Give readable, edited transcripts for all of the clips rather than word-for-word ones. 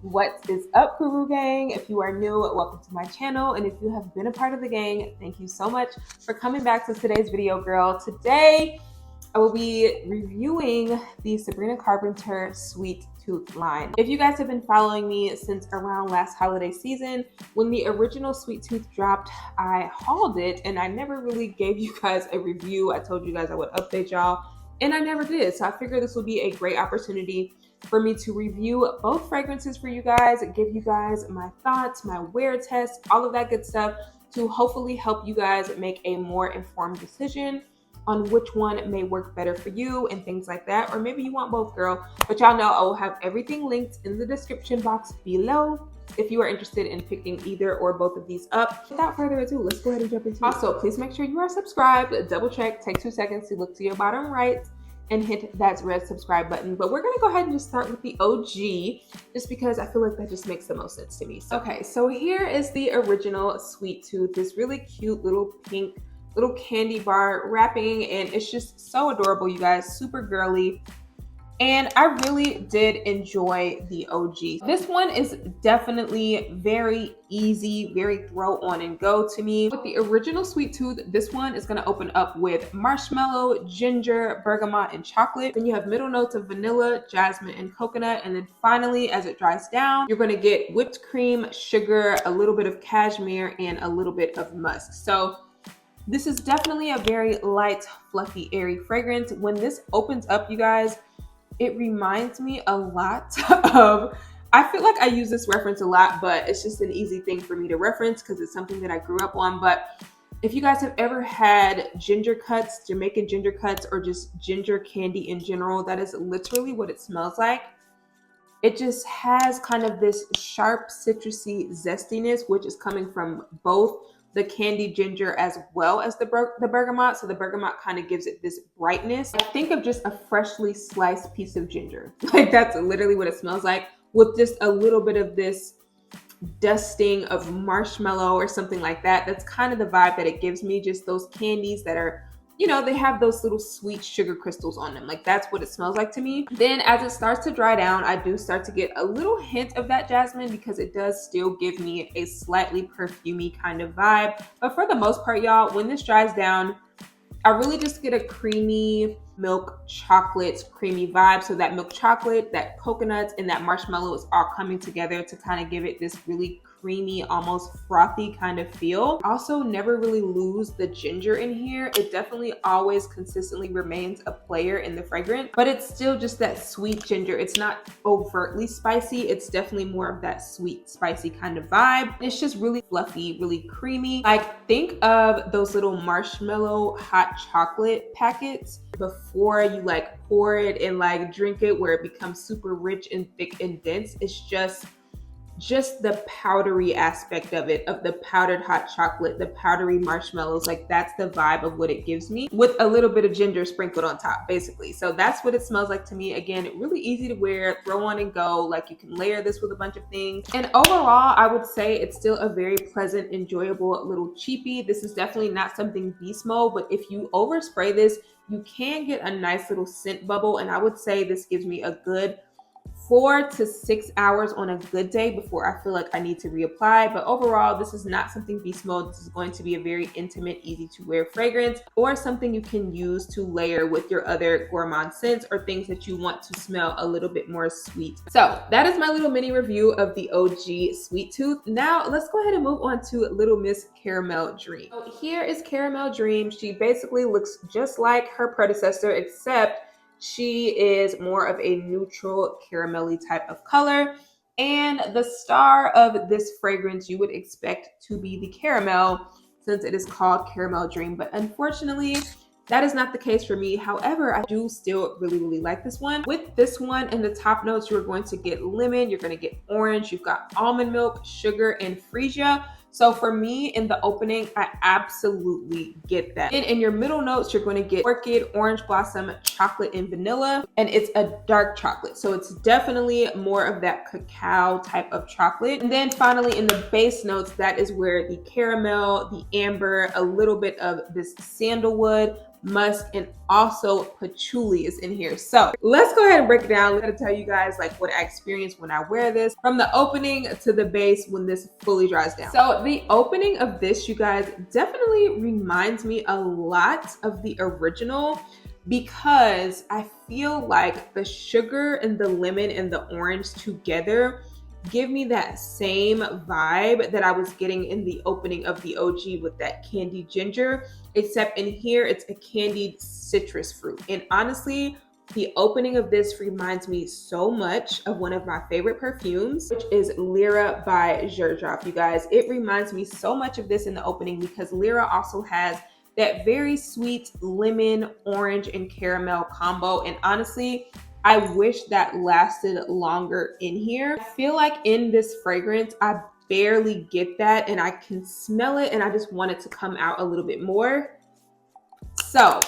What is up, Guru Gang? If you are new, welcome to my channel. And if you have been a part of the gang, thank you so much for coming back to today's video, girl. Today, I will be reviewing the Sabrina Carpenter Sweet Tooth line. If you guys have been following me since around last holiday season, when the original Sweet Tooth dropped, I hauled it and I never really gave you guys a review. I told you guys I would update y'all and I never did. So I figured this would be a great opportunity for me to review both fragrances for you guys, give you guys my thoughts, my wear test, all of that good stuff to hopefully help you guys make a more informed decision on which one may work better for you and things like that. Or maybe you want both, girl. But y'all know I will have everything linked in the description box below if you are interested in picking either or both of these up. Without further ado, let's go ahead and jump into it. Also, please make sure you are subscribed. Double check, take 2 seconds to look to your bottom right and hit that red subscribe button. But we're gonna go ahead and just start with the OG, just because I feel like that just makes the most sense to me. Okay, so here is the original Sweet Tooth, this really cute little pink little candy bar wrapping, and it's just so adorable, you guys, super girly. And I really did enjoy the OG. This one is definitely very easy, very throw on and go to me. With the original Sweet Tooth, this one is gonna open up with marshmallow, ginger, bergamot, and chocolate. Then you have middle notes of vanilla, jasmine, and coconut. And then finally, as it dries down, you're gonna get whipped cream, sugar, a little bit of cashmere, and a little bit of musk. So this is definitely a very light, fluffy, airy fragrance. When this opens up, you guys, it reminds me a lot of, I feel like I use this reference a lot, but it's just an easy thing for me to reference because it's something that I grew up on. But if you guys have ever had ginger cuts, Jamaican ginger cuts, or just ginger candy in general, that is literally what it smells like. It just has kind of this sharp, citrusy zestiness, which is coming from both the candy ginger as well as the bergamot. So the bergamot kind of gives it this brightness. I think of just a freshly sliced piece of ginger. Like that's literally what it smells like, with just a little bit of this dusting of marshmallow or something like that. That's kind of the vibe that it gives me, just those candies that are, you know, they have those little sweet sugar crystals on them. Like that's what it smells like to me. Then as it starts to dry down, I do start to get a little hint of that jasmine because it does still give me a slightly perfumey kind of vibe. But for the most part, y'all, when this dries down, I really just get a creamy milk chocolate creamy vibe. So that milk chocolate, that coconut, and that marshmallow is all coming together to kind of give it this really creamy, almost frothy kind of feel. Also, never really lose the ginger in here. It definitely always consistently remains a player in the fragrance, but it's still just that sweet ginger. It's not overtly spicy. It's definitely more of that sweet, spicy kind of vibe. It's just really fluffy, really creamy. Like think of those little marshmallow hot chocolate packets before you like pour it and like drink it, where it becomes super rich and thick and dense. It's just the powdery aspect of it, of the powdered hot chocolate, the powdery marshmallows. Like that's the vibe of what it gives me, with a little bit of ginger sprinkled on top, basically. So that's what it smells like to me. Again, really easy to wear, throw on and go. Like you can layer this with a bunch of things. And overall, I would say it's still a very pleasant, enjoyable little cheapie. This is definitely not something beast mode, but if you overspray this, you can get a nice little scent bubble. And I would say this gives me a good 4 to 6 hours on a good day before I feel like I need to reapply. But overall, this is not something beast mode. This is going to be a very intimate, easy to wear fragrance, or something you can use to layer with your other gourmand scents or things that you want to smell a little bit more sweet. So that is my little mini review of the OG Sweet Tooth. Now let's go ahead and move on to Little Miss Caramel Dream. So here is Caramel Dream. She basically looks just like her predecessor, except she is more of a neutral caramelly type of color. And the star of this fragrance you would expect to be the caramel, since it is called Caramel Dream. But unfortunately, that is not the case for me. However, I do still really like this one. With this one, in the top notes, you're going to get lemon, you're going to get orange, you've got almond milk, sugar, and freesia. So for me, in the opening, I absolutely get that. And in your middle notes, you're going to get orchid, orange blossom, chocolate, and vanilla. And it's a dark chocolate. So it's definitely more of that cacao type of chocolate. And then finally in the base notes, that is where the caramel, the amber, a little bit of this sandalwood, musk, and also patchouli is in here. So let's go ahead and break it down. I'm gonna tell you guys like what I experienced when I wear this, from the opening to the base when this fully dries down. So the opening of this, you guys, definitely reminds me a lot of the original, because I feel like the sugar and the lemon and the orange together give me that same vibe that I was getting in the opening of the OG with that candied ginger, except in here it's a candied citrus fruit. And honestly, the opening of this reminds me so much of one of my favorite perfumes, which is Lyra by Gerdrop. You guys, it reminds me so much of this in the opening because Lyra also has that very sweet lemon, orange, and caramel combo. And honestly, I wish that lasted longer in here. I feel like in this fragrance, I barely get that, and I can smell it and I just want it to come out a little bit more. So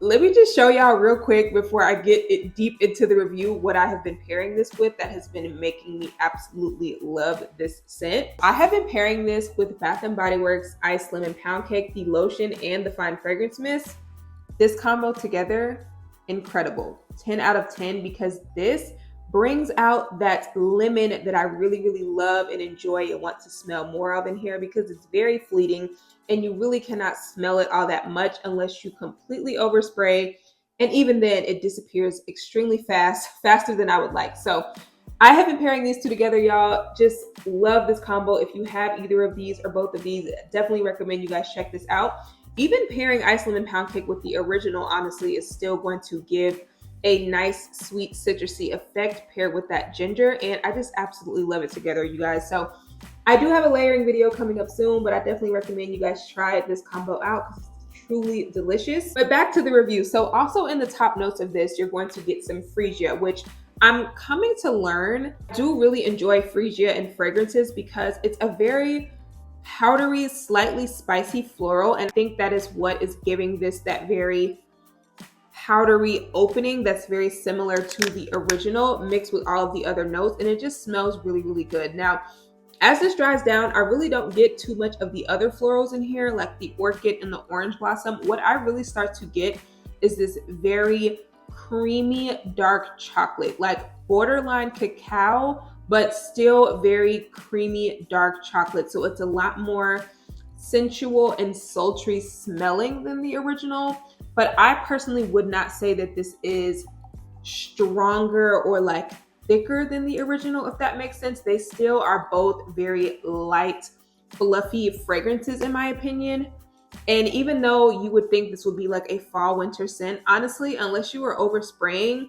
let me just show y'all real quick before I get it deep into the review what I have been pairing this with that has been making me absolutely love this scent. I have been pairing this with Bath & Body Works Ice Lemon Pound Cake, the lotion and the fine fragrance mist. This combo together, incredible. 10 out of 10, because this brings out that lemon that I really, really love and enjoy and want to smell more of in here, because it's very fleeting and you really cannot smell it all that much unless you completely overspray. And even then it disappears extremely fast, faster than I would like. So I have been pairing these two together, y'all. Just love this combo. If you have either of these or both of these, definitely recommend you guys check this out. Even pairing Ice Lemon Pound Cake with the original, honestly, is still going to give a nice, sweet, citrusy effect paired with that ginger. And I just absolutely love it together, you guys. So I do have a layering video coming up soon, but I definitely recommend you guys try this combo out because it's truly delicious. But back to the review. So also in the top notes of this, you're going to get some freesia, which I'm coming to learn. I do really enjoy freesia in fragrances because it's a very powdery, slightly spicy floral, and I think that is what is giving this that very powdery opening that's very similar to the original, mixed with all of the other notes, and it just smells really, really good. Now, as this dries down, I really don't get too much of the other florals in here, like the orchid and the orange blossom. What I really start to get is this very creamy dark chocolate, like borderline cacao, but still very creamy dark chocolate. So it's a lot more sensual and sultry smelling than the original. But I personally would not say that this is stronger or like thicker than the original, if that makes sense. They still are both very light, fluffy fragrances in my opinion. And even though you would think this would be like a fall winter scent, honestly, unless you are overspraying,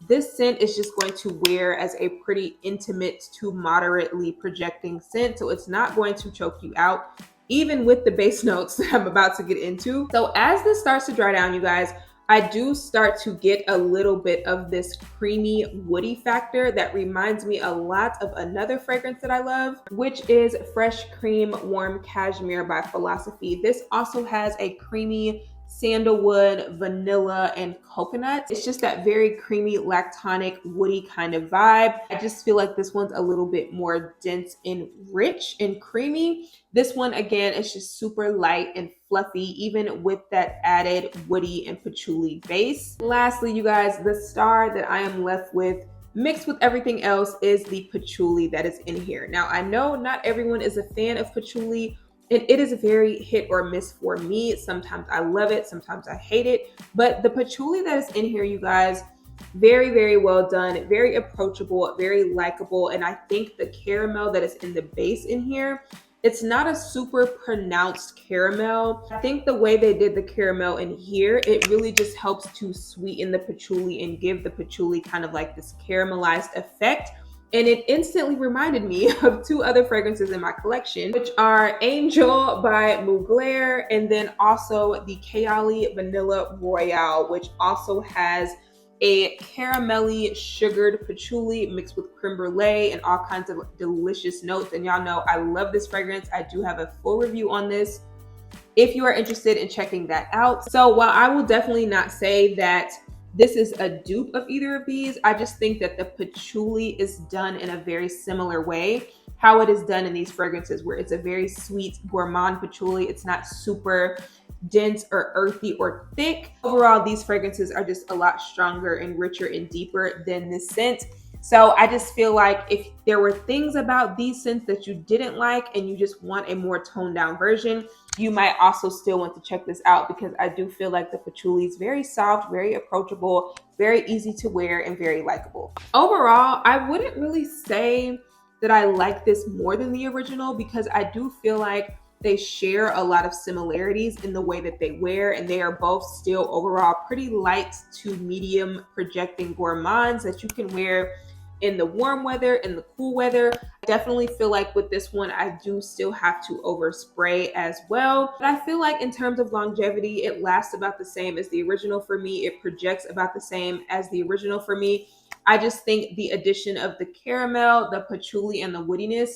this scent is just going to wear as a pretty intimate to moderately projecting scent. So it's not going to choke you out, even with the base notes that I'm about to get into. So as this starts to dry down, you guys, I do start to get a little bit of this creamy woody factor that reminds me a lot of another fragrance that I love, which is Fresh Cream Warm Cashmere by Philosophy. This also has a creamy sandalwood, vanilla, and coconut. It's just that very creamy, lactonic, woody kind of vibe. I just feel like this one's a little bit more dense and rich and creamy. This one, again, is just super light and fluffy, even with that added woody and patchouli base. Lastly, you guys, the star that I am left with, mixed with everything else, is the patchouli that is in here. Now, I know not everyone is a fan of patchouli, and it is a very hit or miss for me. Sometimes I love it, sometimes I hate it. But the patchouli that is in here, you guys, very, very well done, very approachable, very likable. And I think the caramel that is in the base in here, it's not a super pronounced caramel. I think the way they did the caramel in here, it really just helps to sweeten the patchouli and give the patchouli kind of like this caramelized effect. And it instantly reminded me of two other fragrances in my collection, which are Angel by Mugler, and then also the Kayali Vanilla Royale, which also has a caramelly sugared patchouli mixed with creme brulee and all kinds of delicious notes. And y'all know I love this fragrance. I do have a full review on this if you are interested in checking that out. So while I will definitely not say that this is a dupe of either of these, I just think that the patchouli is done in a very similar way how it is done in these fragrances, where it's a very sweet gourmand patchouli. It's not super dense or earthy or thick. Overall, these fragrances are just a lot stronger and richer and deeper than this scent. So I just feel like if there were things about these scents that you didn't like and you just want a more toned down version, you might also still want to check this out, because I do feel like the patchouli is very soft, very approachable, very easy to wear, and very likable. Overall, I wouldn't really say that I like this more than the original, because I do feel like they share a lot of similarities in the way that they wear, and they are both still overall pretty light to medium projecting gourmands that you can wear in the warm weather, in the cool weather. I definitely feel like with this one, I do still have to overspray as well. But I feel like in terms of longevity, it lasts about the same as the original for me. It projects about the same as the original for me. I just think the addition of the caramel, the patchouli, and the woodiness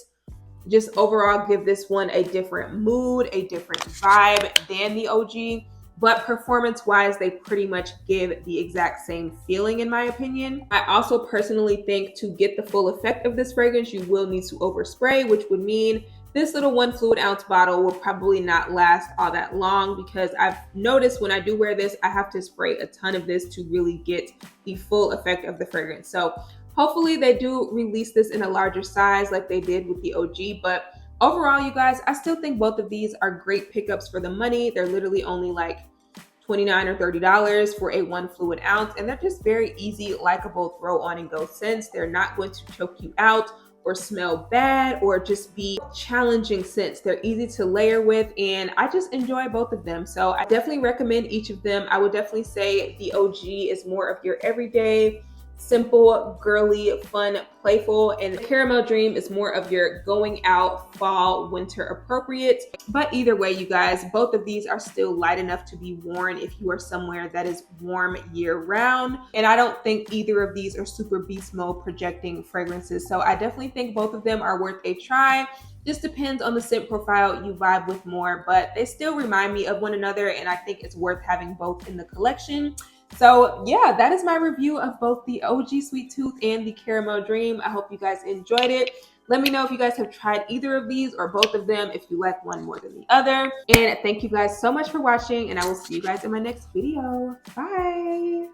just overall give this one a different mood, a different vibe than the OG. But performance-wise, they pretty much give the exact same feeling in my opinion. I also personally think to get the full effect of this fragrance, you will need to overspray, which would mean this little 1 fluid ounce bottle will probably not last all that long, because I've noticed when I do wear this, I have to spray a ton of this to really get the full effect of the fragrance. So hopefully they do release this in a larger size like they did with the OG, but overall, you guys, I still think both of these are great pickups for the money. They're literally only like $29 or $30 for a 1 fluid ounce, and they're just very easy, likable, throw on and go scents. They're not going to choke you out or smell bad or just be challenging scents. They're easy to layer with, and I just enjoy both of them. So I definitely recommend each of them. I would definitely say the OG is more of your everyday, simple, girly, fun, playful, and Caramel Dream is more of your going out, fall, winter appropriate. But either way, you guys, both of these are still light enough to be worn if you are somewhere that is warm year round. And I don't think either of these are super beast mode projecting fragrances. So I definitely think both of them are worth a try. Just depends on the scent profile you vibe with more, but they still remind me of one another, and I think it's worth having both in the collection. So yeah, that is my review of both the OG Sweet Tooth and the Caramel Dream. I hope you guys enjoyed it. Let me know if you guys have tried either of these or both of them, if you like one more than the other. And thank you guys so much for watching, and I will see you guys in my next video. Bye.